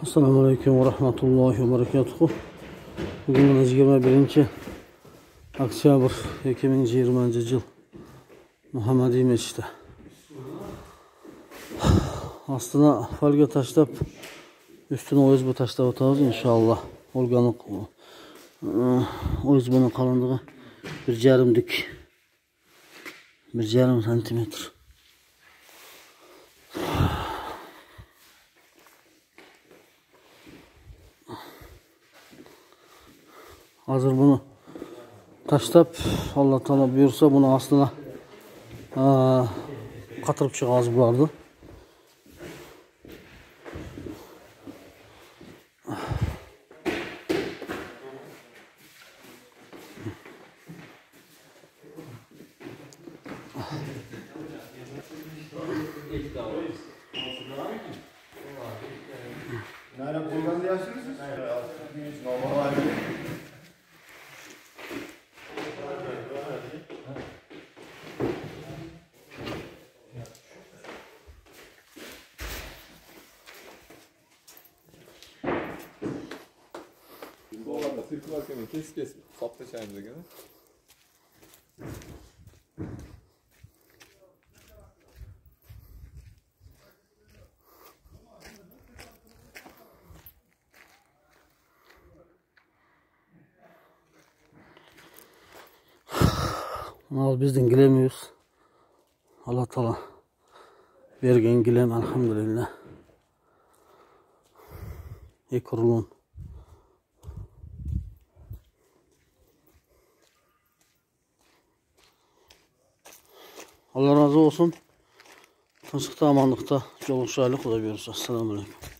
Assalamu alaykum va rahmatullohi va barakatuh. Bugün 21 oktyabr 2020 yıl Muhammadi Meçhidi. Aslında falga taşlap üstüne oyuz bu taşlap atağız inşallah. Olganık oyuz bunun kalınlığı 1,5 dük. 1,5 santimetr. Hazır bunu taşlap Allah Teala buyursa bunu aslında katırıp çıkağız bulardı. Nerede buradan diyorsunuz? Normal. Bu olanda sırkılarken kes saptaşayımıza gene. Al bizden gilemiyoruz. Allah Teala vergen gilem elhamdülillah. Ekurulun. Allah razı olsun. Tanışıkta, amanlıkta, yolun şahlık da görürüz. Assalamu alaikum.